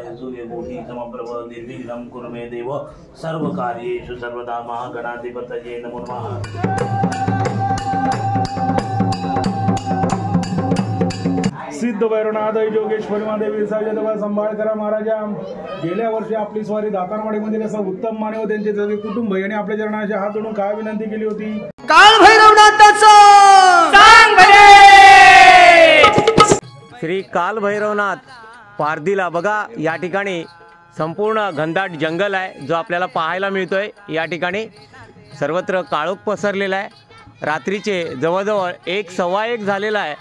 वक्रतुंडाय सूर्यकोटि समप्रभ निर्विघ्नं कुरु मे देव सर्वकार्येषु सर्वदा महागणाधिपतये नमो नमः। सिद्ध भैरवनाथ योगेश्वरी महादेवी साहेब सांभाळ करा महाराजा। गेल्या वर्षी आपली स्वारी दातारवाडीमध्ये असं उत्तम मानव त्यांचे सगळे कुटुंब यांनी आपल्या चरणाचे हात जोडून काय विनंती केली होती? काल भैरवनाथाचं सांग भले। श्री काल भैरवनाथ पारधीला बघा, या ठिकाणी संपूर्ण घनदाट जंगल आहे जो आपल्याला पाहायला मिळतोय। या ठिकाणी सर्वत्र काळोख पसरलेला आहे। रात्रीचे जवळजवळ 1:15 झालेला आहे।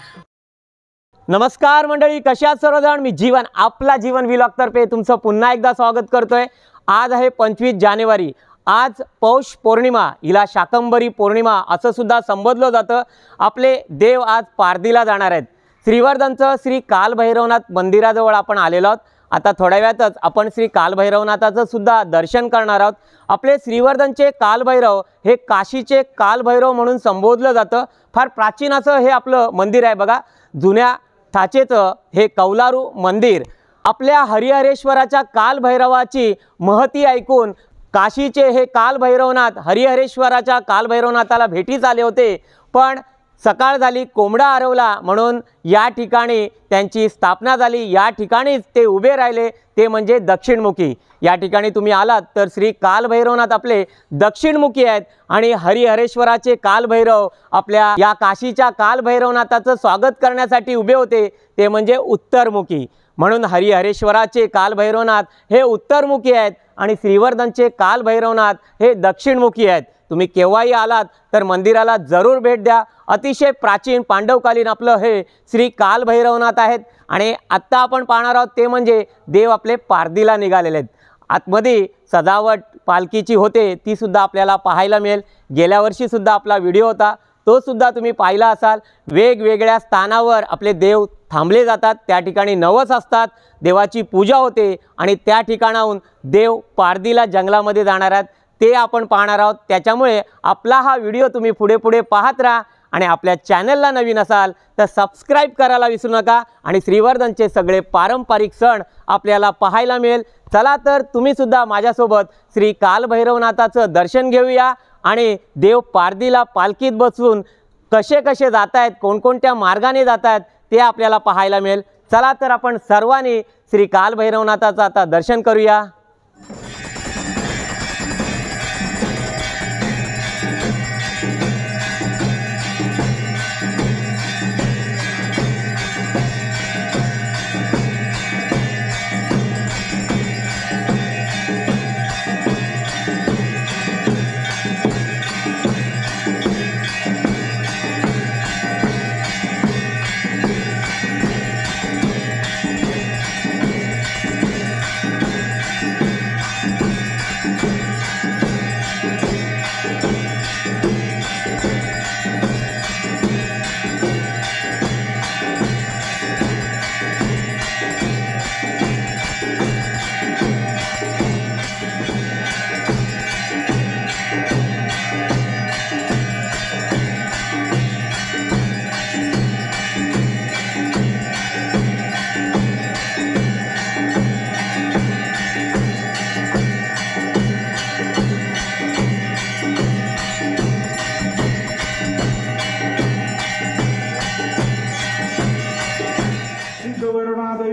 नमस्कार मंडळी, कशा आहात सर्वजण? मी जीवन, आपला जीवन व्लॉगतर्फे तुमचं पुन्हा एकदा स्वागत करतोय। आज आहे 25 जानेवारी। आज पौष पौर्णिमा, हिला शाकंभरी पौर्णिमा असं सुद्धा संबोधलं जातं। आपले देव आज पारधीला जाणार आहेत। श्रीवर्धनचं श्री कालभैरवनाथ मंदिराजवळ आपण आलेलो आहोत। आता थोड्या वेळातच आपण श्री कालभैरवनाथाचं सुद्धा दर्शन करणार आहोत। आपले श्रीवर्धनचे कालभैरव हे काशीचे कालभैरव म्हणून संबोधलं जातं। फार प्राचीन असं हे आपलं मंदिर आहे बघा। जुन्या ठाचेचं हे कौलारू मंदिर। आपल्या हरिहरेश्वराच्या कालभैरवाची महती ऐकून काशीचे हे कालभैरवनाथ हरिहरेश्वराच्या कालभैरवनाथाला भेटीस आले होते, पण सकाळ झाली, कोंबडा हरवला म्हणून या ठिकाणी त्यांची स्थापना झाली। या ठिकाणीच ते उभे राहिले, ते म्हणजे दक्षिणमुखी। या ठिकाणी तुम्ही आलात तर श्री कालभैरवनाथ आपले दक्षिणमुखी आहेत आणि हरिहरेश्वराचे कालभैरव आपल्या या काशीच्या कालभैरवनाथाचं स्वागत करण्यासाठी उभे होते, ते म्हणजे उत्तरमुखी। म्हणून हरिहरेश्वराचे कालभैरवनाथ हे उत्तरमुखी आहेत आणि श्रीवर्धनचे कालभैरवनाथ हे दक्षिणमुखी आहेत। तुम्ही केव्हाही आलात तर मंदिराला जरूर भेट द्या। अतिशय प्राचीन पांडवकालीन आपलं हे श्री कालभैरवनाथ आहेत। आणि आत्ता आपण पाहणार आहोत ते म्हणजे देव आपले पारधीला निघालेले आहेत। आतमध्ये सजावट पालखीची होते, ती सुद्धा आपल्याला पाहायला मिळेल। गेल्या वर्षी सुद्धा आपला व्हिडिओ होता, तो सुद्धा तुम्ही पाहिला असाल। वेगवेगळ्या स्थानावर आपले देव थांबले जातात, त्या ठिकाणी नवस असतात, देवाची पूजा होते आणि त्या ठिकाणाहून देव पारधीला जंगलामध्ये जाणार आहेत, ते आपण पाहणार आहोत। त्याच्यामुळे आपला हा व्हिडिओ तुम्ही पुढे पुढे पाहत राहा आणि आपल्या चॅनलला नवीन असाल तर सबस्क्राईब करायला विसरू नका आणि श्रीवर्धनचे सगळे पारंपरिक सण आपल्याला पाहायला मिळेल। चला तर तुम्ही सुद्धा माझ्यासोबत श्री कालभैरवनाथाचं दर्शन घेऊया आणि देव पारधीला पालखीत बसून कसे कसे जात आहेत, कोणकोणत्या मार्गाने जात आहेत ते आपल्याला पाहायला मिळेल। चला तर आपण सर्वांनी श्री कालभैरवनाथाचं आता दर्शन करूया।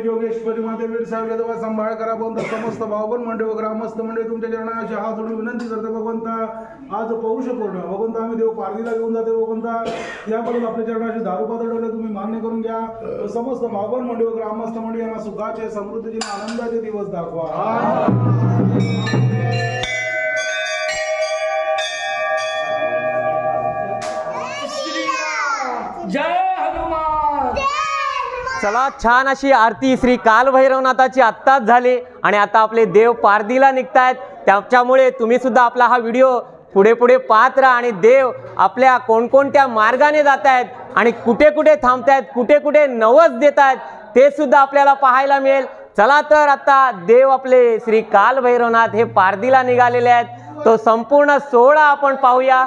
योगेश्वरी महादेवी साहेब सांभाळ करा भगवंत। समस्त भावबंद मंडळी व ग्रामस्थ मंडळी तुमच्या चरणाशी हात जोडून विनंती करते भगवंता। आज पौष पौर्णिमा भगवंत, आम्ही देव पारधीला घेऊन जाते भगवंता। याबद्दल आपल्या चरणाशी दारू पातळवले तुम्ही मान्य करून घ्या। समस्त भावबंद मंडळी व ग्रामस्थ मंडळी यांना सुखाचे, समृद्धीचे, आनंदाचे दिवस दाखवा। जय हनुमान। चला, छान अशी आरती श्री कालभैरवनाथाची आत्ताच झाली आणि आता आपले देव पारधीला निघतायत। त्याच्यामुळे तुम्ही सुद्धा आपला हा व्हिडिओ पुढे पुढे पाहत राहा आणि देव आपल्या कोणकोणत्या मार्गाने जात आहेत आणि कुठे कुठे थांबतायत, कुठे कुठे नवस देत आहेत ते सुद्धा आपल्याला पाहायला मिळेल। चला तर आता देव आपले श्री कालभैरवनाथ हे पारधीला निघालेले आहेत, तो संपूर्ण सोहळा आपण पाहूया।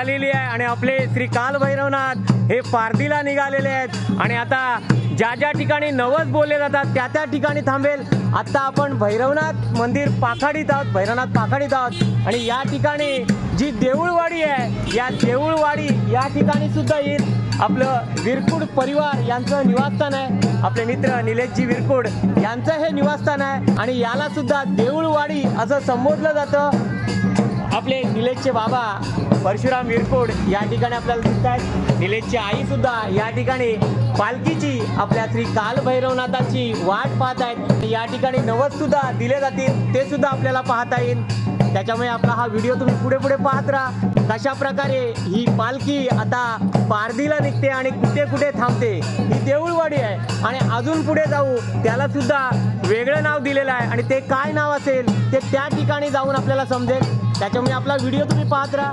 निघालेली आहे आणि आपले श्री काल भैरवनाथ हे पारधीला निघालेले आहेत आणि आता ज्या ज्या ठिकाणी नवस बोलले जातात त्या त्या ठिकाणी थांबेल. आता आपण भैरवनाथ मंदिर पाखाडीत आहोत, भैरवनाथ पाखाडीत आहोत आणि या ठिकाणी जी देऊळवाडी आहे या देऊळवाडी या ठिकाणी सुद्धा येईल आपलं विरकुड परिवार यांचं निवासस्थान आहे. आपले मित्र निलेशजी विरकुड यांचं हे निवासस्थान आहे आणि याला सुद्धा देऊळवाडी असं संबोधलं जातं. आपले निलेशचे बाबा परशुराम विरकुड या ठिकाणी आपल्याला दिसत आहेत. निलेशची आई सुद्धा या ठिकाणी पालखीची आपल्या श्री काल भैरवनाथाची वाट पाहत आहेत. या ठिकाणी नवस सुद्धा दिले जातील ते सुद्धा आपल्याला पाहता येईल. त्याच्यामुळे आपला हा व्हिडिओ तुम्ही पुढे पुढे पाहत राहा. कशा प्रकारे ही पालखी आता पारधीला निघते आणि कुठे कुठे थांबते. ही देऊळवाडी आहे आणि अजून पुढे जाऊ त्याला सुद्धा वेगळं नाव दिलेलं आहे आणि ते काय नाव असेल ते त्या ठिकाणी जाऊन आपल्याला समजेल. त्याच्यामुळे आपला व्हिडिओ तुम्ही पाहत राहा.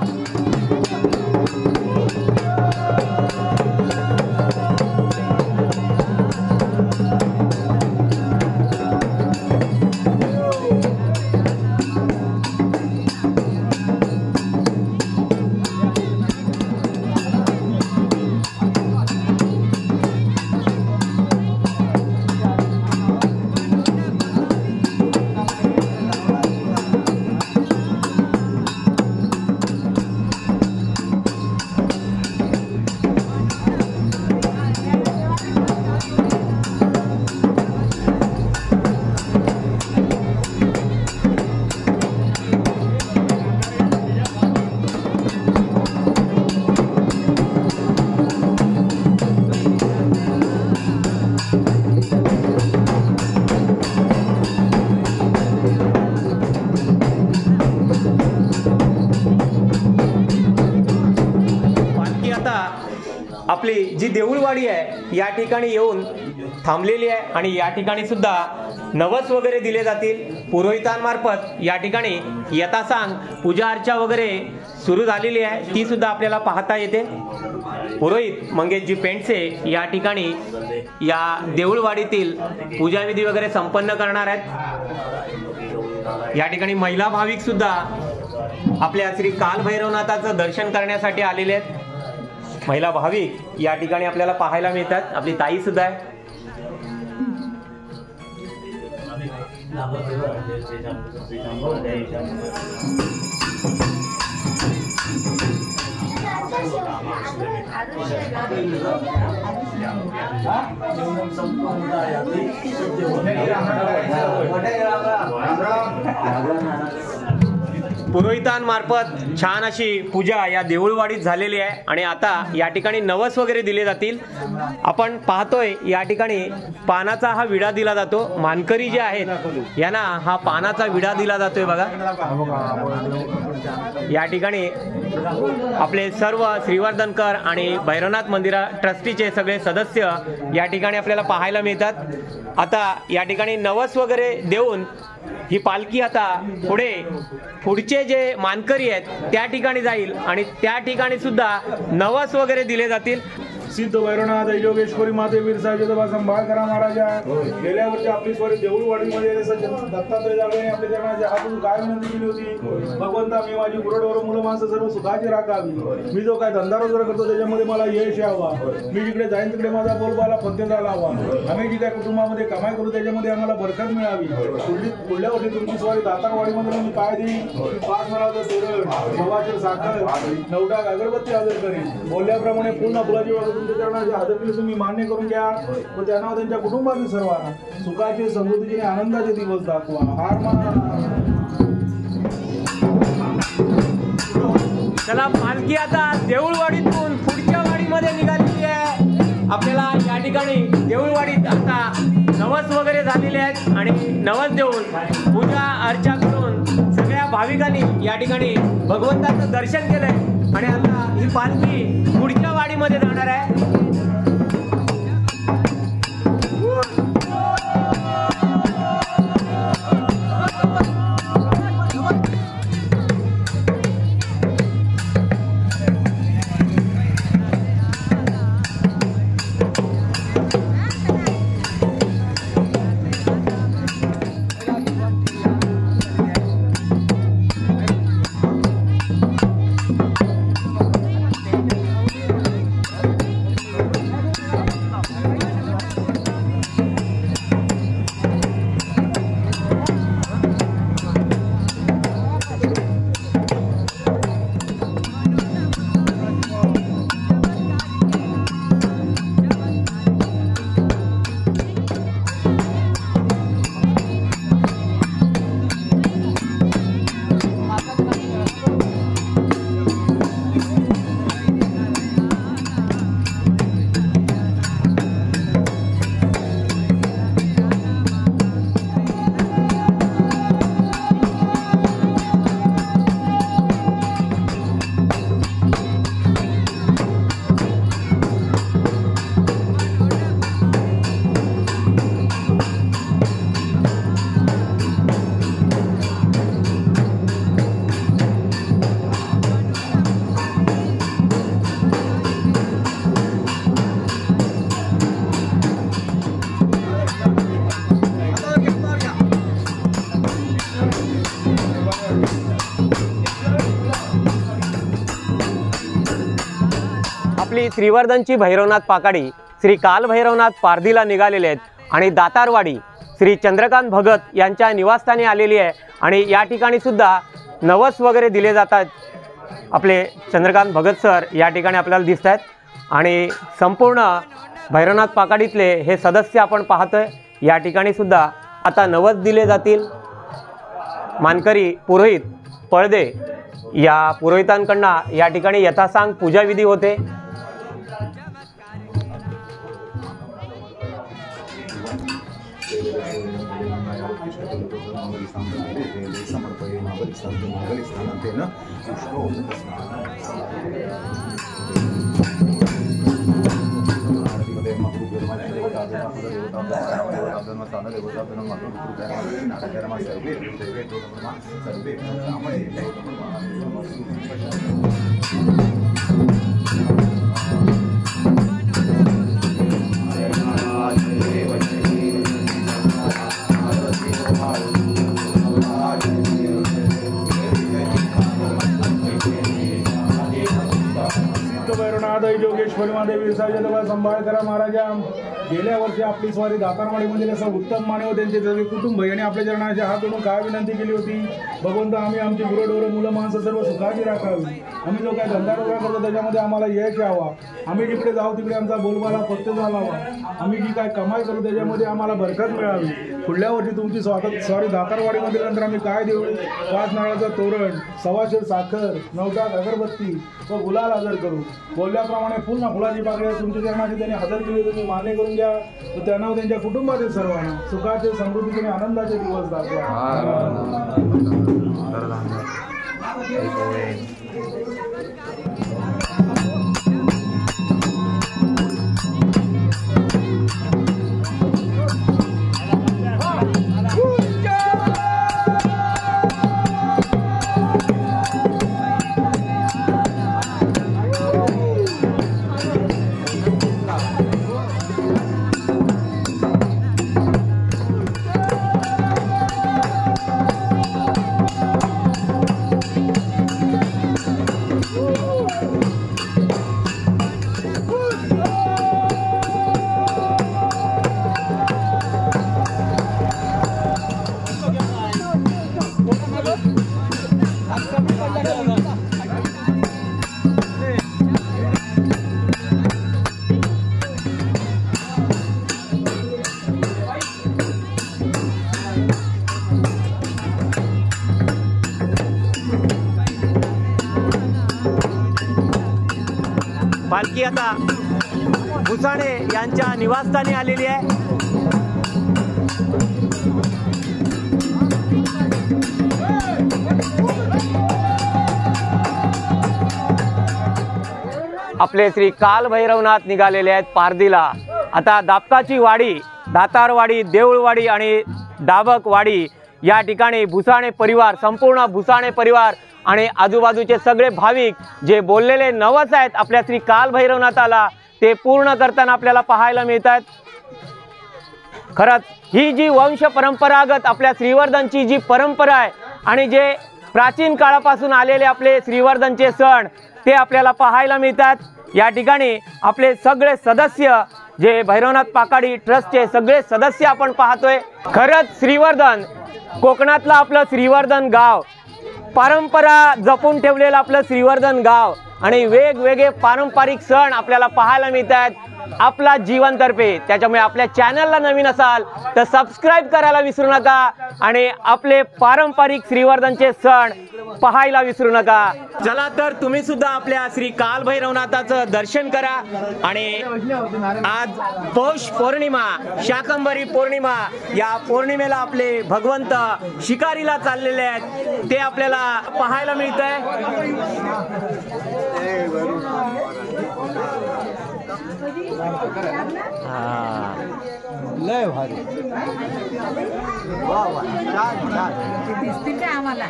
आपली जी देऊळवाडी आहे या ठिकाणी येऊन थांबलेली आहे आणि या ठिकाणी सुद्धा नवस वगैरे दिले जातील. पुरोहितांमार्फत या ठिकाणी यथासांग पूजा अर्चा वगैरे सुरू झालेली आहे ती सुद्धा आपल्याला पाहता येते. पुरोहित मंगेशजी पेंडसे या ठिकाणी या देऊळवाडीतील पूजाविधी वगैरे संपन्न करणार आहेत. या ठिकाणी महिला भाविक सुद्धा आपल्या श्री काल भैरवनाथाचं दर्शन करण्यासाठी आलेले आहेत. महिला भाविक या ठिकाणी आपल्याला पाहायला मिळतात. आपली ताई सुद्धा आहे. पुरोहितांमार्फत छान अशी पूजा या देऊळवाडीत झालेली आहे आणि आता या ठिकाणी नवस वगैरे दिले जातील. आपण पाहतोय या ठिकाणी पानाचा हा विडा दिला जातो. मानकरी जे आहेत यांना हा पानाचा विडा दिला जातोय बघा. या ठिकाणी आपले सर्व श्रीवर्धनकर आणि भैरवनाथ मंदिरा ट्रस्टीचे सगळे सदस्य या ठिकाणी आपल्याला पाहायला मिळतात. आता या ठिकाणी नवस वगैरे देऊन ही पालखी आता पुढचे जे मानकरी आहेत त्या ठिकाणी जाईल आणि त्या ठिकाणी सुद्धा नवस वगैरे दिले जातील. सिद्ध भैरवनाथ योगेश्वरी माते वीरसाहेब जगदंबा संभाळ करा महाराजा. गेल्या वर्षी आपली स्वारी देऊळवाडीमध्ये दत्तात्रय जागरणे आपल्या चरणाच्या हातून काय विनंती केली होती. भगवंता मी माझी गुरडवर मुलं माणसं सर्व सुखाची राखावी. मी जो काय धंदा रोजगार करतो त्याच्यामध्ये मला यश यावा. मी जिकडे जाईन तिकडे माझा बोलबाला फतेला लावा. आम्ही जी काय कुटुंबामध्ये कमाई करू त्याच्यामध्ये आम्हाला बरकत मिळावी. पुढल्या वर्षी तुमची स्वारी दातारवाडीमध्ये मी काय देईन 5 नारळाचं तोरण, गव्हाची साखर, 9 डाग अगरबत्ती हजर करेन. बोलल्याप्रमाणे पूर्ण फुलाची तुमच्या चरणाची हजर केली तुम्ही मान्य करून घ्या व त्यांना त्यांच्या कुटुंबातील सर्वांना सुखाचे समृद्धीचे आनंदाचे दिवस दाखवा. हार माना. चला पालखी आता देऊळवाडीतून पुढच्या वाडीमध्ये निघालेली आहे. आपल्याला या ठिकाणी देऊळवाडीत आता नवस वगैरे झालेले आहेत आणि नवस देऊन पूजा अर्चा करून सगळ्या भाविकांनी या ठिकाणी भगवंताचं दर्शन केलंय आणि आता ही पालखी पुढच्या वाडीमध्ये जाणार आहे. आपली श्रीवर्धनची भैरवनाथ पाकाडी श्री काल भैरवनाथ पारधीला निघालेले आहेत आणि दातारवाडी श्री चंद्रकांत भगत यांच्या निवासस्थानी आलेली आहे आणि या ठिकाणी सुद्धा नवस वगैरे दिले जातात। आपले चंद्रकांत भगत सर या ठिकाणी आपल्याला दिसत आहेत आणि संपूर्ण भैरवनाथ पाकाडीतले हे सदस्य आपण पाहतोय। या ठिकाणी सुद्धा आता नवस दिले जातील। मानकरी पुरोहित पळदे या पुरोहितांकडून या ठिकाणी यथासांग पूजाविधी होते। जोगेश्वरी महादेव विसाजन संभाळ करा महाराजा। गेल्या वर्षी आपली स्वारी दातारवाडीमध्ये असं उत्तम मानव त्यांचे सगळे कुटुंब यांनी आपल्या चरणाच्या हात जोडून काय विनंती केली होती, भगवंत आम्ही आमची गुरंढोरं मुलं माणसं सर्व सुखाची राखावी। आम्ही जो काय धंदा करतो त्याच्यामध्ये आम्हाला यश यावा, आम्ही जिकडे जाऊ तिकडे आमचा बोलबाला फक्त झालावा, आम्ही जी काय कमाई करू त्याच्यामध्ये आम्हाला बरकत मिळावी। पुढल्या वर्षी तुमची स्वारी दातारवाडीमध्ये नंतर आम्ही काय देऊ, 5 नारळाचं तोरण, 125 साखर, 9 अगरबत्ती व गुलाल हजर करू। बोलल्याप्रमाणे पुन्हा फुलाची पाकळी तुमच्या चरणाची त्यांनी हजर केली, तुम्ही मान्य करून घ्या। त्यांना व त्यांच्या कुटुंबातील सर्वांना सुखाचे समृद्धीचे आणि आनंदाचे दिवस दाखवा। पालखी आता भुसाणे यांच्या निवासस्थानी आलेली आहे। आपले श्री काल भैरवनाथ निघालेले आहेत पारधीला। आता दापकाची वाडी, दातारवाडी, देऊळवाडी आणि डाबकवाडी या ठिकाणी भुसाणे परिवार, संपूर्ण भुसाणे परिवार आणि आजूबाजूचे सगळे भाविक जे बोललेले नवस आहेत आपल्या श्री काल भैरवनाथाला ते पूर्ण करताना आपल्याला पाहायला मिळतात। खरंच ही जी वंश परंपरागत आपल्या श्रीवर्धनची जी परंपरा आहे आणि जे प्राचीन काळापासून आलेले आपले श्रीवर्धनचे सण ते आपल्याला पाहायला मिळतात। या ठिकाणी आपले सगळे सदस्य जे भैरवनाथ पाकाडी ट्रस्टचे सगळे सदस्य आपण पाहतोय। खरंच श्रीवर्धन कोकणातलं आपलं श्रीवर्धन गाव, परंपरा जपून ठेवलेलं आपलं श्रीवर्धन गाव आणि वेगवेगळे पारंपरिक सण आपल्याला पाहायला मिळतात आपला जीवनतर्फे। त्याच्यामुळे आपल्या चॅनलला नवीन असाल तर सबस्क्राइब करायला विसरू नका आणि आपले पारंपरिक श्रीवर्धनचे सण पाहायला विसरू नका। चला तर तुम्ही सुद्धा आपल्या श्री काल भैरवनाथाचं दर्शन करा। आणि आज पौष पौर्णिमा, शाकंभरी पौर्णिमा, या पौर्णिमेला आपले भगवंत शिकारीला चाललेले आहेत ते आपल्याला पाहायला मिळतंय। लय भारी, वा वा, छान छान दिसतील का आम्हाला?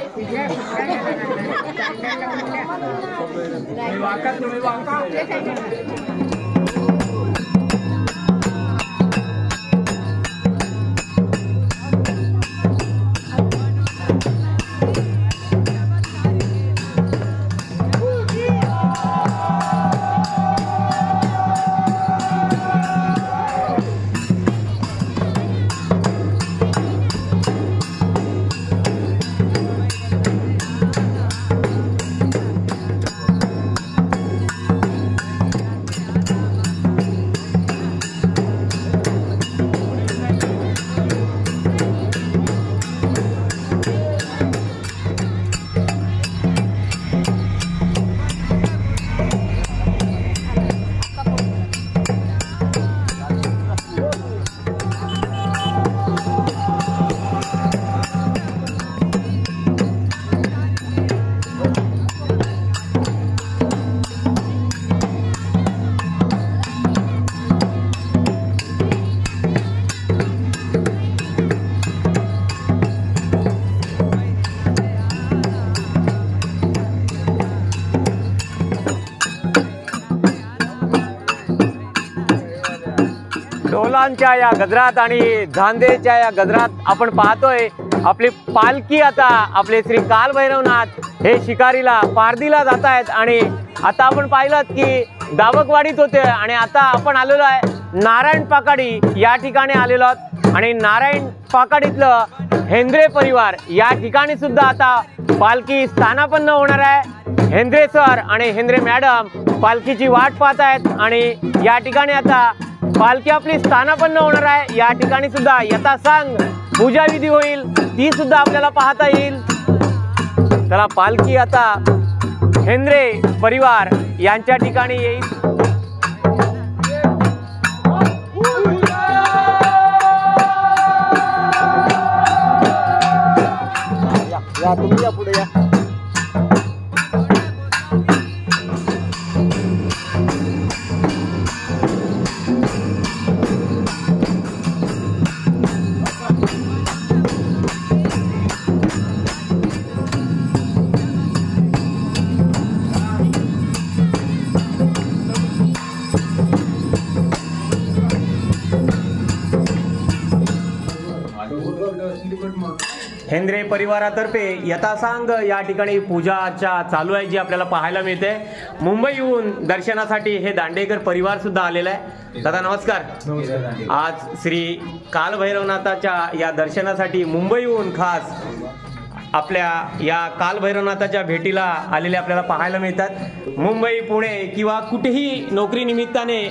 तुम्ही वाका ढोलांच्या या गजरात आणि झांजेच्या या गजरात आपण पाहतोय आपली पालखी आता आपले श्री कालभैरवनाथ हे शिकारीला पारदीला जात आहेत। आणि आता आपण पाहिलं की दावकवाडीत होते आणि आता आपण आलेलो आहे नारायण पाकाडी या ठिकाणी आलेलो आहोत। आणि नारायण पाकाडीतलं हेंद्रे परिवार या ठिकाणी सुद्धा आता पालखी स्थानापन्न होणार आहे। हेंद्रे सर आणि हेंद्रे मॅडम पालखीची वाट पाहत आहेत आणि या ठिकाणी आता पालखी आपली स्थानापन्न होणार आहे। या ठिकाणी सुद्धा यथासांग पूजा विधी होईल, ती सुद्धा आपल्याला पाहता येईल। चला पालखी आता हेंद्रे परिवार यांच्या ठिकाणी येईल। या तुम्ही या पुढे या। हेंद्रे परिवारातर्फे यथासांग या ठिकाणी पूजाच्या चालू आहे जी आपल्याला पाहायला मिळते। मुंबईहून दर्शनासाठी हे दांडेकर परिवार सुद्धा आलेला आहे। दादा नमस्कार। आज श्री कालभैरवनाथाच्या या दर्शनासाठी मुंबईहून खास आपल्या या कालभैरवनाथाच्या भेटीला आलेले आपल्याला पाहायला मिळतात। मुंबई पुणे किंवा कुठेही नोकरी निमित्ताने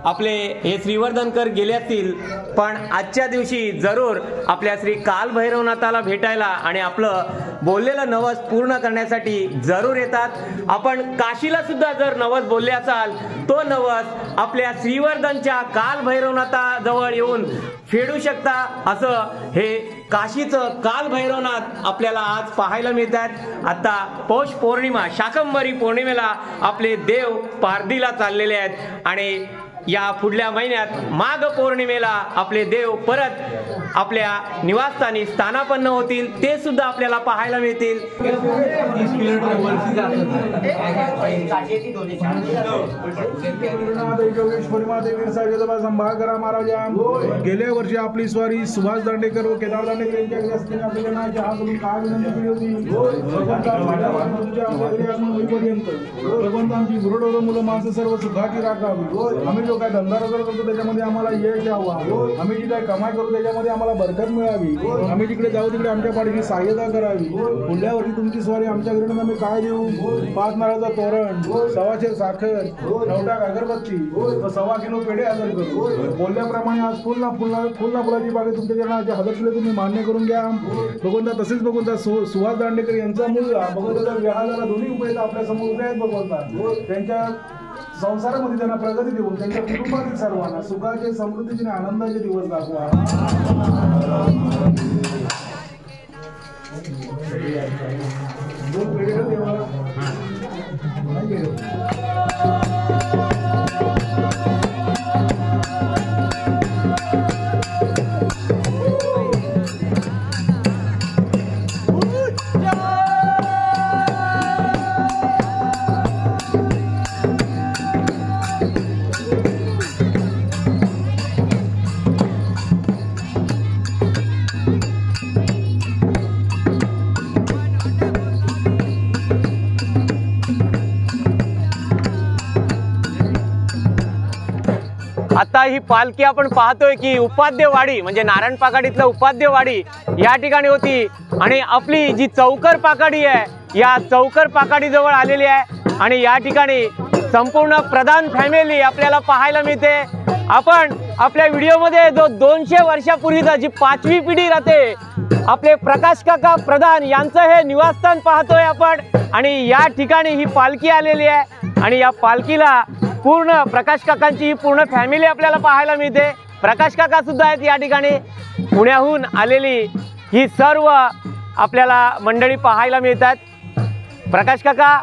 आपले हे श्रीवर्धनकर गेले असतील, पण आजच्या दिवशी जरूर आपल्या श्री कालभैरवनाथाला भेटायला आणि आपलं बोललेलं नवस पूर्ण करण्यासाठी जरूर येतात। आपण काशीला सुद्धा जर नवस बोलले असाल तो नवस आपल्या श्रीवर्धनच्या कालभैरवनाथाजवळ येऊन फेडू शकता, असं हे काशीचं कालभैरवनाथ आपल्याला आज पाहायला मिळतात। आता पौष पौर्णिमा शाकंभरी पौर्णिमेला आपले देव पारदीला चाललेले आहेत आणि या पुढल्या महिन्यात माघ पौर्णिमेला आपले देव परत आपल्या निवासस्थानी स्थानापन्न होतील, ते सुद्धा आपल्याला पाहायला मिळतील। संभाळ करा महाराजा। गेल्या वर्षी आपली स्वारी सुभाष दांडेकर व केदार दांडेकर यांच्या हस्ते आपल्या हात धरून काय विनंती केली होती, भगवंतांची गुरुडोर मुलं माणसं सर्व सुखाची राखावी। आम्ही जो काय धंदा रोजगार करतो त्याच्यामध्ये आम्हाला यश यावं, आम्ही जी काय कमाई करू त्याच्यामध्ये आम्हाला बरकत मिळावी, आम्ही जिकडे जाऊ तिकडे आमच्या पाठीची सहाय्यता करावी। पुढल्या वर्षी तुमची स्वारी आमच्या घरी आम्ही काय देऊ, 5 नारळाचा तोरण, 1.25 शेर साखर, 9 टाक अगरबत्ती व 1.25 किलो पेढे हजर करू। बोलल्याप्रमाणे आज फुलाची बागे तुमच्या चरणाच्या हजरले तुम्ही मान्य करून घ्या। भगवंता तसेच भगवंता सुभाष दांडेकर यांचा मुलगा भगवंताचा विवाह झाला, दोन्ही उपाय आपल्या समोर उभे आहेत। भगवंता त्यांच्या संसारामध्ये त्यांना प्रगती देऊन त्यांच्या कुटुंबातील सर्वांना सुखाचे समृद्धीचे आनंदाचे दिवस दाखवा। आता ही पालखी आपण पाहतोय की उपाध्यवाडी म्हणजे नारायण पाकाडीतलं उपाध्यवाडी या ठिकाणी होती आणि आपली जी चौकर पाकाडी आहे या चौकर पाकाडी जवळ आलेली आहे आणि या ठिकाणी संपूर्ण प्रधान फॅमिली आपल्याला पाहायला मिळते। आपण आपल्या व्हिडिओमध्ये जो 200 वर्षापूर्वीचा जी 5वी पिढी राहते आपले प्रकाश काका प्रधान यांचं हे निवासस्थान पाहतोय आपण आणि या ठिकाणी ही पालखी आलेली आहे आणि या पालखीला पूर्ण प्रकाश काकांची पूर्ण फॅमिली आपल्याला पाहायला मिळते। प्रकाश काका सुद्धा आहेत या ठिकाणी, पुण्याहून आलेली ही सर्व आपल्याला मंडळी पाहायला मिळतात। प्रकाश काका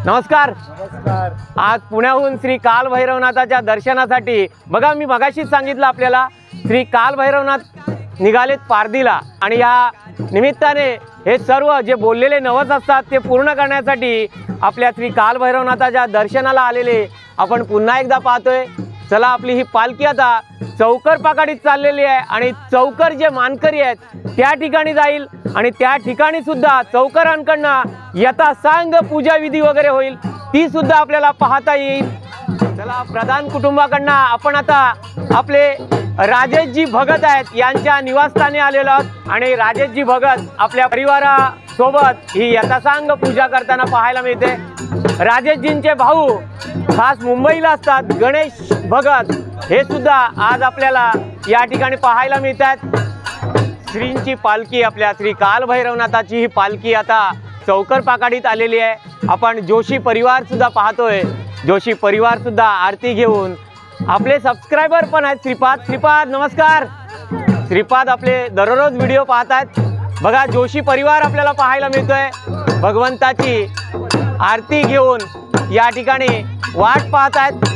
नमस्कार। नमस्कार। आज पुण्याहून श्री कालभैरवनाथाच्या दर्शनासाठी बघा, मी मगाशीच सांगितलं आपल्याला श्री कालभैरवनाथ निघालेत पारदीला आणि या निमित्ताने हे सर्व जे बोललेले नवस असतात ते पूर्ण करण्यासाठी आपल्या श्री कालभैरवनाथाच्या दर्शनाला आलेले आपण पुन्हा एकदा पाहतोय। चला आपली ही पालखी आता चौकर पाकाडीत चाललेली आहे आणि चौकर जे मानकरी आहेत त्या ठिकाणी जाईल आणि त्या ठिकाणी सुद्धा चौकरांकडनं यथासांग पूजा विधी वगैरे होईल, ती सुद्धा आपल्याला पाहता येईल। चला, प्रधान कुटुंबाकडनं आपण आता आपले राजेशजी भगत आहेत यांच्या निवासस्थानी आलेलो आहोत आणि राजेशजी भगत आपल्या परिवारासोबत ही यथासांग पूजा करताना पाहायला मिळते। राजेशजींचे भाऊ खास मुंबईला असतात, गणेश भगत, हे सुद्धा आज आपल्याला या ठिकाणी पाहायला मिळतात। श्रींची पालखी, आपल्या श्री कालभैरवनाथाची ही पालखी आता चौकर पाकाडीत आलेली आहे। आपण जोशी परिवार सुद्धा पाहतोय, जोशी परिवार सुद्धा आरती घेऊन, आपले सबस्क्रायबर पण आहेत श्रीपाद नमस्कार। श्रीपाद आपले दररोज व्हिडिओ पाहतात। बघा, जोशी परिवार आपल्याला पाहायला मिळतोय भगवंताची आरती घेऊन या ठिकाणी वाट पाहत आहेत।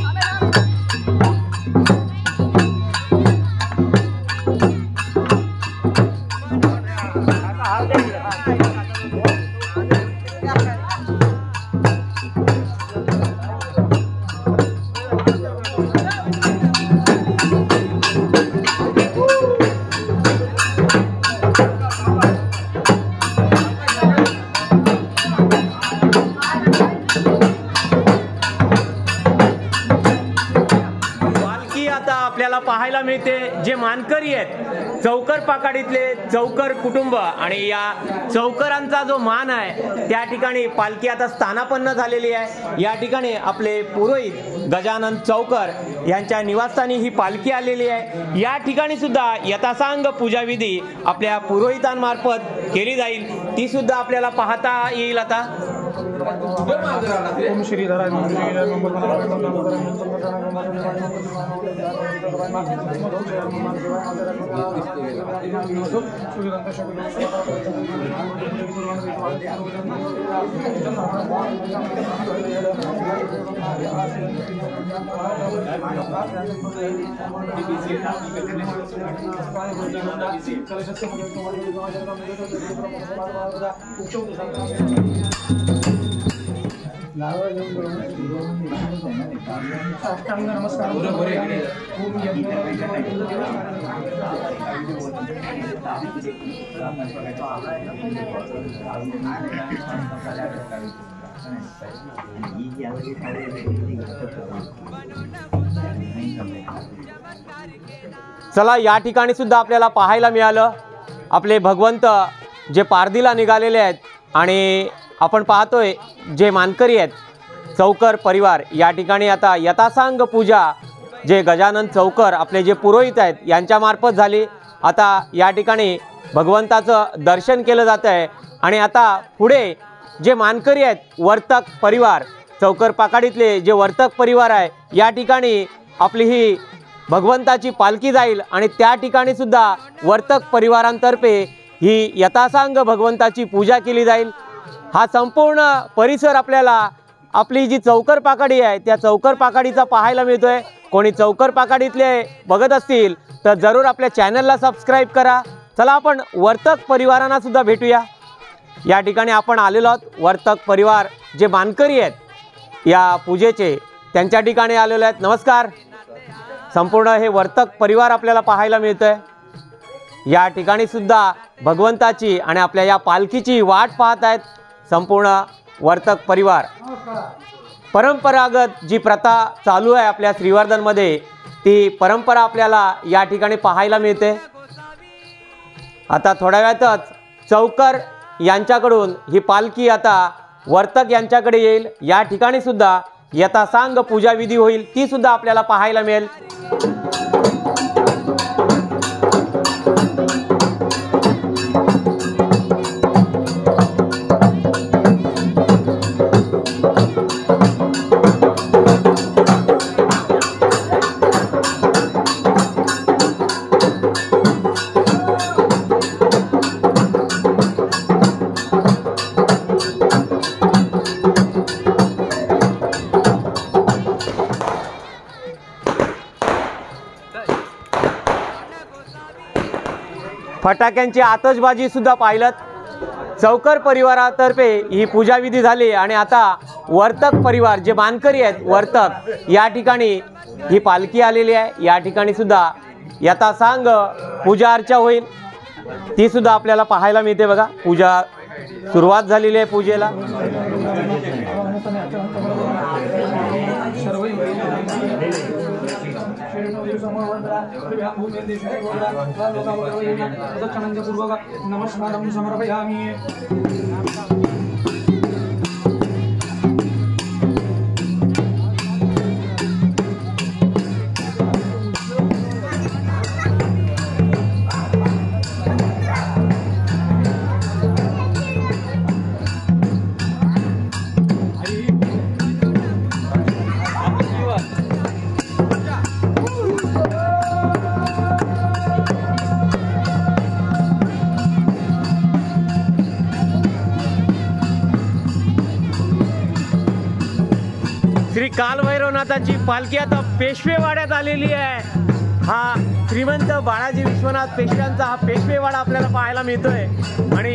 आपल्याला पाहायला मिळते जे मानकरी आहेत चौकर पाकाडीतले चौकर कुटुंब आणि या चौकरांचा जो मान आहे त्या ठिकाणी पालखी आता स्थानापन्न झालेली आहे। या ठिकाणी आपले पुरोहित गजानन चौकर यांच्या निवासस्थानी ही पालखी आलेली आहे। या ठिकाणी सुद्धा यथासांग पूजा विधी आपल्या पुरोहितांमार्फत केली जाईल, ती सुद्धा आपल्याला पाहता येईल। आता ओम श्रीधरा नमस्कार। चला, या ठिकाणी सुद्धा आपल्याला पाहायला मिळालं आपले भगवंत जे पारदीला निघालेले आहेत आणि आपण पाहतोय जे मानकरी आहेत चौकर परिवार या ठिकाणी आता यथासांग पूजा जे गजानन चौकर आपले जे पुरोहित आहेत यांच्यामार्फत झाली। आता या ठिकाणी भगवंताचं दर्शन केलं जात आहे आणि आता पुढे जे मानकरी आहेत वर्तक परिवार चौकर पाकाडीतले जे वर्तक परिवार आहे या ठिकाणी आपली ही भगवंताची पालखी जाईल आणि त्या ठिकाणी सुद्धा वर्तक परिवारांतर्फे ही यथासांग भगवंताची पूजा केली जाईल। हा संपूर्ण परिसर आपल्याला आपली जी चौकर पाकाडी आहे त्या चौकर पाकाडीचा पाहायला मिळतोय। कोणी चौकर पाकाडीतले बघत असतील तर जरूर आपल्या चॅनलला सबस्क्राईब करा। चला, आपण वर्तक परिवारांना सुद्धा भेटूया। या ठिकाणी आपण आलेलो आहोत वर्तक परिवार जे मानकरी आहेत या पूजेचे, त्यांच्या ठिकाणी आलेलो आहेत। नमस्कार। संपूर्ण हे वर्तक परिवार आपल्याला पाहायला मिळतोय। या ठिकाणी सुद्धा भगवंताची आणि आपल्या या पालखीची वाट पाहत आहेत संपूर्ण वर्तक परिवार। परंपरागत जी प्रथा चालू आहे आपल्या श्रीवर्धनमध्ये ती परंपरा आपल्याला या ठिकाणी पाहायला मिळते। आता थोड्या वेळातच चौकर यांच्याकडून ही पालखी आता वर्तक यांच्याकडे येईल। या ठिकाणी सुद्धा यथासांग पूजा विधी होईल, ती सुद्धा आपल्याला पाहायला मिळेल। फटाक्यांची आतषबाजी सुद्धा पाहिलत। चौकर परिवारातर्फे ही पूजा विधी झाली आणि आता वर्तक परिवार जे मानकरी आहेत वर्तक या ठिकाणी ही पालखी आलेली आहे। या ठिकाणी सुद्धा यथासांग पूजा अर्चा होईल, ती सुद्धा आपल्याला पाहायला मिळते बघा. पूजा सुरुवात झालेली आहे पूजेला. नमस्कारं समर्पयामि. श्री कालभैरवनाथाची पालखी आता पेशवेवाड्यात आलेली आहे. हा श्रीमंत बाळाजी विश्वनाथ पेशव्यांचा हा पेशवेवाडा आपल्याला पाहायला मिळतोय आणि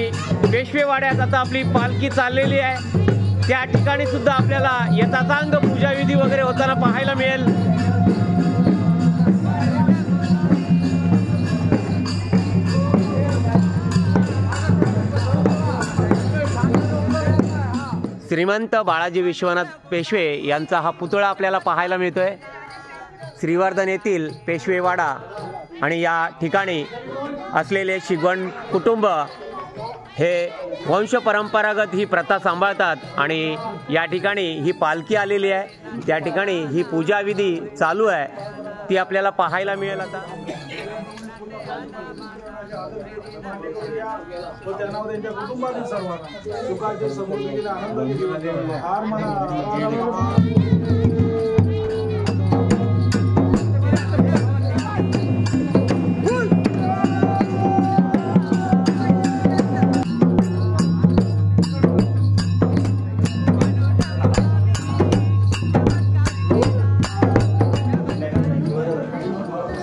पेशवेवाड्यात आता आपली पालखी चाललेली आहे. त्या ठिकाणी सुद्धा आपल्याला यथासांग पूजाविधी वगैरे होताना पाहायला मिळेल. श्रीमंत बाळाजी विश्वनाथ पेशवे यांचा हा पुतळा आपल्याला पाहायला मिळतोय श्रीवर्धन येथील पेशवेवाडा. आणि या ठिकाणी असलेले शिगवण कुटुंब हे वंश परंपरागत ही प्रथा सांभाळतात आणि या ठिकाणी ही पालखी आलेली आहे. त्या ठिकाणी ही पूजाविधी चालू आहे, ती आपल्याला पाहायला मिळेल. आता त्यांना त्यांच्या कुटुंबातील सर्वांना सुखाचे समृद्धीचे आनंद हार म्हणा.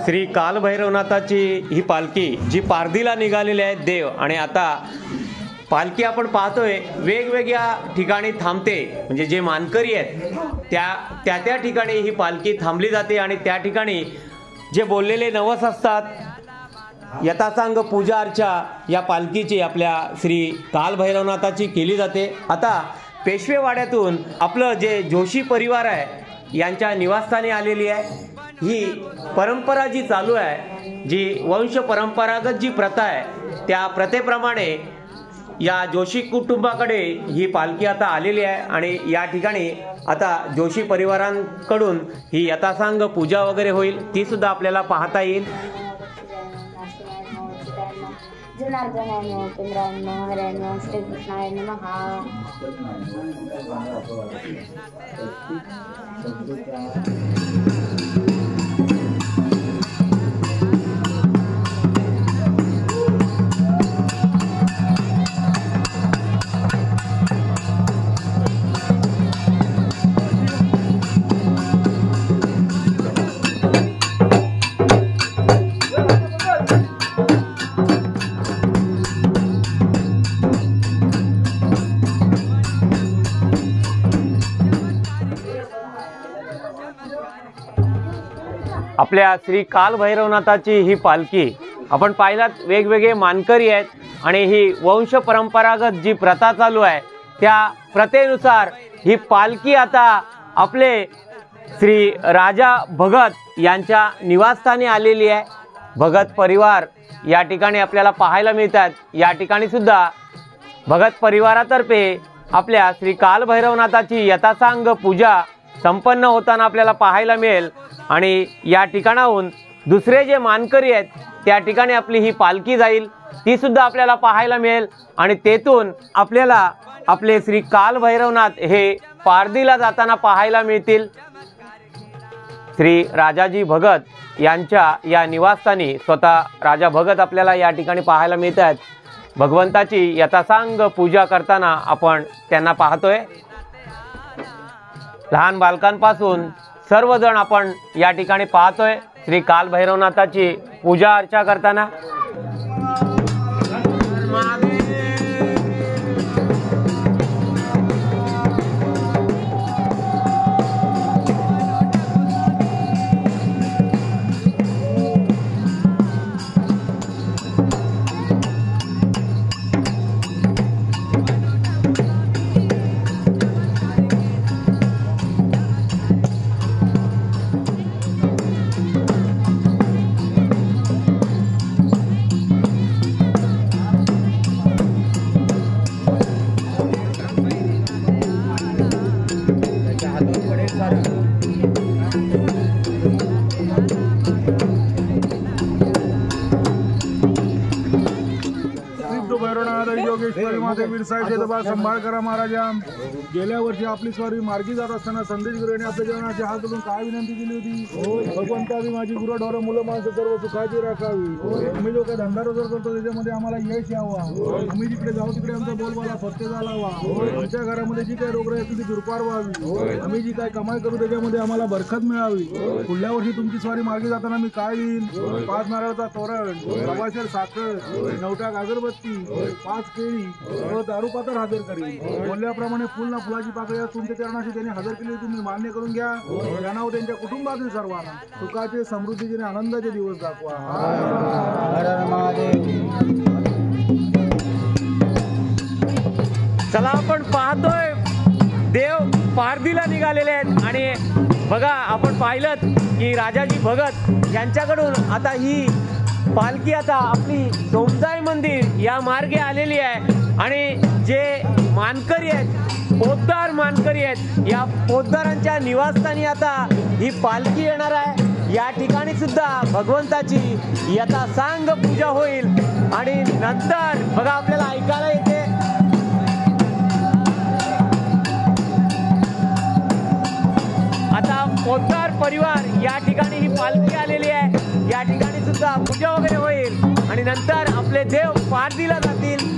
श्री कालभैरवनाथाची ही पालखी जी पारधीला निघालेली आहे देव, आणि आता पालखी आपण पाहतोय वेगवेगळ्या ठिकाणी थांबते. म्हणजे जे मानकरी आहेत त्या ठिकाणी ही पालखी थांबली जाते आणि त्या ठिकाणी जे बोललेले नवस असतात यथासांग पूजा अर्चा या पालखीची आपल्या श्री कालभैरवनाथाची केली जाते. आता पेशवेवाड्यातून आपलं जे जोशी परिवार आहे यांच्या निवासस्थानी आलेली आहे. ही परंपरा जी चालू आहे, जी वंश परंपरागत जी प्रथा आहे त्या प्रथेप्रमाणे या जोशी कुटुंबाकडे ही पालखी आता आलेली आहे आणि या ठिकाणी आता जोशी परिवारांकडून ही यथासांग पूजा वगैरे होईल, ती सुद्धा आपल्याला पाहता येईल. जनार्दनाय नमः, चंद्राय नमः, हराय नमः, श्रीकृष्णाय नमः. आपल्या श्री कालभैरवनाथाची ही पालखी आपण पाहिलात वेगवेगळे मानकरी आहेत आणि ही वंश परंपरागत जी प्रथा चालू आहे त्या प्रथेनुसार ही पालखी आता आपले श्री राजा भगत यांच्या निवासस्थानी आलेली आहे. भगत परिवार या ठिकाणी आपल्याला पाहायला मिळतात. या ठिकाणी सुद्धा भगत परिवारातर्फे आपल्या श्री कालभैरवनाथाची यथासांग पूजा संपन्न होताना आपल्याला पाहायला मिळेल आणि या ठिकाणाहून दुसरे जे मानकरी आहेत त्या ठिकाणी आपली ही पालखी जाईल, ती सुद्धा आपल्याला पाहायला मिळेल आणि तेथून आपल्याला आपले श्री कालभैरवनाथ हे पारधीला जाताना पाहायला मिळतील. श्री राजाजी भगत यांच्या या निवासस्थानी स्वतः राजा भगत आपल्याला या ठिकाणी पाहायला मिळत आहेत. भगवंताची यथासांग पूजा करताना आपण त्यांना पाहतोय. लहान बालकांपासून सर्वजण आपण या ठिकाणी पाहतोय श्री कालभैरवनाथाची पूजा अर्चा करताना. भैरवनाथ आणि योगेश्वरी माते वीरसाहेब जगदंबा सांभाळ करा महाराजा. गेल्या वर्षी आपली स्वारी मार्गी जात असताना संदेश गुरु यांनी आपल्या जेवणाची हात धरून काय विनंती केली होती? भगवंतावी माझी गुरढोरं मुलं माणसं सर्व सुखाची राखावी. आम्ही जो काही धंदा रोजगार करतो त्याच्यामध्ये आम्हाला यश यावं. आम्ही जिकडे जाऊ तिकडे आमचा बोलबाला सत्य झाला व्हावा. आमच्या घरामध्ये जी काही रोगराई असते ती दुर्पार व्हावी. आम्ही जी काही कमाई करू त्याच्यामध्ये आम्हाला बरकत मिळावी. पुढल्या वर्षी तुमची स्वारी मार्गी जाताना मी काय येईल? 5 नारळाचा तोरण, सव्वाशेर साखर, 9 टाक अगरबत्ती, 5 केळी व दारू पात्र हजर करीन. बोलल्याप्रमाणे फुल ना फुलाची पाकळी तुमच्या चरणाशी त्यांनी हजर केली. तुम्ही मान्य करून घ्या. त्यांना व त्यांच्या कुटुंबातील सर्वांना सुखाचे, समृद्धीचे आणि आनंदाचे दिवस दाखवा. चला आपण पाहतोय देव पारधीला निघालेले आहेत आणि बघा आपण पाहिलं की राजाजी भगत यांच्याकडून आता ही पालखी आता आपली सोमजाई मंदिर या मार्गे आलेली आहे. आणि जे मानकरी आहेत, पोद्दार मानकरी आहेत, या पोद्दारांच्या निवासस्थानी आता ही पालखी येणार आहे. या ठिकाणी सुद्धा भगवंताची यथासांग पूजा होईल आणि नंतर बघा आपल्याला ऐकायला येते आता पोद्दार परिवार या ठिकाणी ही पालखी आलेली आहे. या ठिकाणी सुद्धा पूजा वगैरे होईल आणि नंतर आपले देव पारधीला जातील.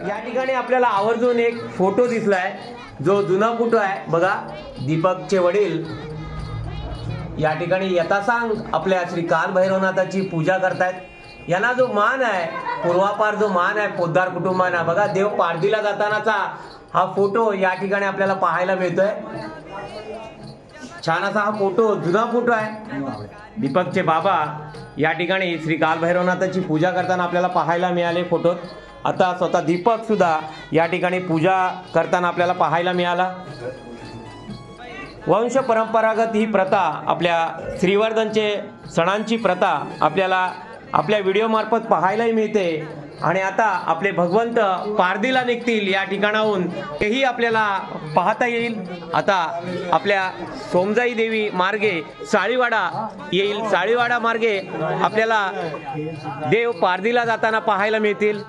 या ठिकाणी आपल्याला आवर्जून एक फोटो दिसलाय जो जुना फोटो आहे. बघा दीपकचे वडील या ठिकाणी यथासांग आपल्या श्री काल भैरवनाथाची पूजा करतायत. यांना जो मान आहे, पूर्वापार जो मान आहे पोद्दार कुटुंबांना, बघा देव पारधीला जातानाचा हा फोटो या ठिकाणी आपल्याला पाहायला मिळतोय. छान असा हा फोटो, जुना फोटो आहे. दीपकचे बाबा या ठिकाणी श्री काल भैरवनाथाची पूजा करताना आपल्याला पाहायला मिळाले फोटोत. आता स्वतः दीपक सुद्धा या ठिकाणी पूजा करताना आपल्याला पाहायला मिळाला. वंश परंपरागत ही प्रथा, आपल्या श्रीवर्धनचे सणांची प्रथा आपल्याला आपल्या व्हिडिओमार्फत पाहायलाही मिळते. आणि आता आपले भगवंत पारधीला निघतील या ठिकाणाहून, हेही आपल्याला पाहता येईल. आता आपल्या सोमजाई देवी मार्गे साळीवाडा येईल. साळीवाडा मार्गे आपल्याला देव पारधीला जाताना पाहायला मिळतील.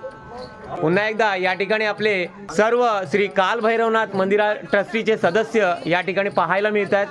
पुन्हा एकदा या ठिकाणी आपले सर्व श्री काल भैरवनाथ मंदिरा ट्रस्टीचे सदस्य या ठिकाणी पाहायला मिळत आहेत.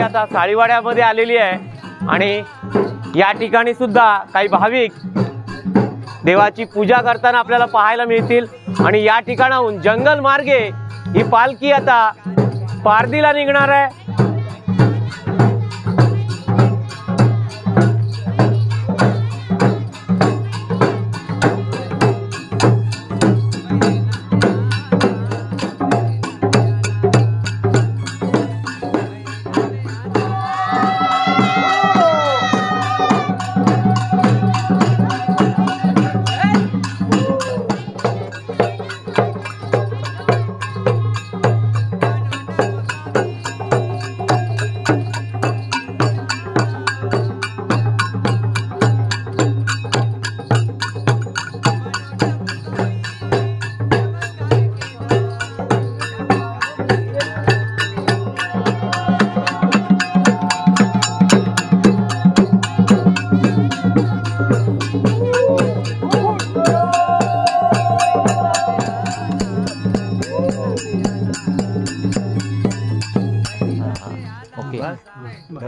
आता साळीवाड्यामध्ये आलेली आहे आणि या ठिकाणी सुद्धा काही भाविक देवाची पूजा करताना आपल्याला पाहायला मिळतील. आणि या ठिकाणाहून जंगल मार्गे ही पालखी आता पारधीला निघणार आहे.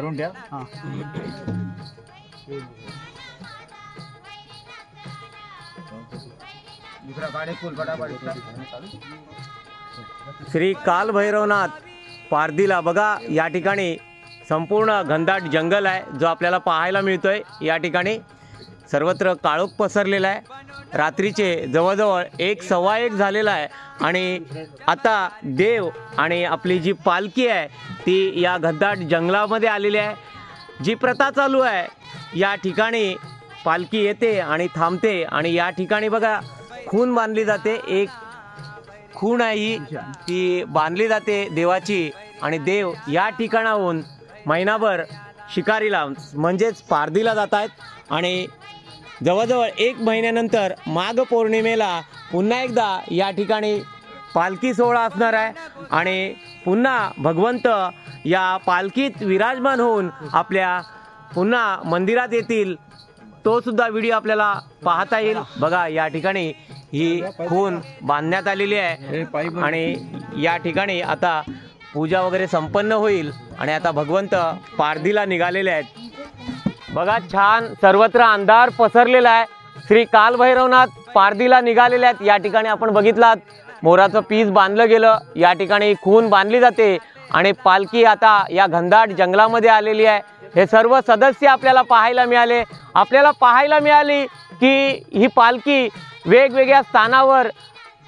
धरून ठेव. हां दुसरा काढे फुल फटाफट. श्री कालभैरवनाथ पारधीला बघा या ठिकाणी संपूर्ण घनदाट जंगल आहे जो आपल्याला पाहायला मिळतोय. या ठिकाणी सर्वत्र काळोख पसरलेला आहे. रात्रीचे जवळजवळ 1:15 झालेला आहे आणि आता देव आणि आपली जी पालखी आहे ती या घनदाट जंगलामध्ये आलेली आहे. जी प्रथा चालू आहे या ठिकाणी पालखी येते आणि थांबते आणि या ठिकाणी बघा खून बांधली जाते. एक खूण आहे ही ती बांधली जाते देवाची आणि देव या ठिकाणाहून महिनाभर शिकारीला म्हणजेच पारधीला जात आहेत आणि जवळजवळ 1 महिन्यानंतर माघ पौर्णिमेला पुन्हा एकदा या ठिकाणी पालखी सोहळा असणार आहे आणि पुन्हा भगवंत या पालखीत विराजमान होऊन आपल्या पुन्हा मंदिरात येतील. तो सुद्धा व्हिडिओ आपल्याला पाहता येईल. बघा या ठिकाणी ही खून बांधण्यात आलेली आहे आणि या ठिकाणी आता पूजा वगैरे संपन्न होईल आणि आता भगवंत पारधीला निघालेले आहेत. बघा छान सर्वत्र अंधार पसरलेला आहे. श्री कालभैरवनाथ पारधीला निघालेले आहेत. या ठिकाणी आपण बघितलात मोराचं पीस बांधलं गेलं. या ठिकाणी खून बांधली जाते आणि पालखी आता या घनदाट जंगलामध्ये आलेली आहे. हे सर्व सदस्य आपल्याला पाहायला मिळाले. आपल्याला पाहायला मिळाली की ही पालखी वेगवेगळ्या स्थानावर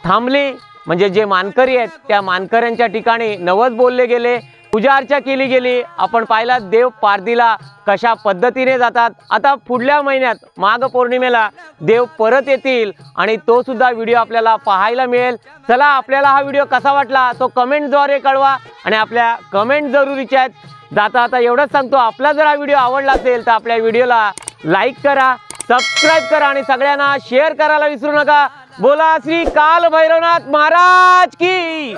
थांबली. म्हणजे जे मानकरी आहेत त्या मानकऱ्यांच्या ठिकाणी नवस बोलले गेले, पूजा अर्चा केली गेली. आपण पाहिला देव पारधीला कशा पद्धतीने जातात. आता पुढल्या महिन्यात माघ पौर्णिमेला देव परत येतील आणि तो सुद्धा व्हिडिओ आपल्याला पाहायला मिळेल. चला आपल्याला हा व्हिडिओ कसा वाटला तो कमेंटद्वारे कळवा आणि आपल्या कमेंट जरुरीच्या आहेत. जाता आता एवढंच सांगतो, आपला जर हा व्हिडिओ आवडला असेल तर आपल्या व्हिडिओला लाईक करा, सबस्क्राईब करा आणि सगळ्यांना शेअर करायला विसरू नका. बोला श्री कालभैरवनाथ महाराज की.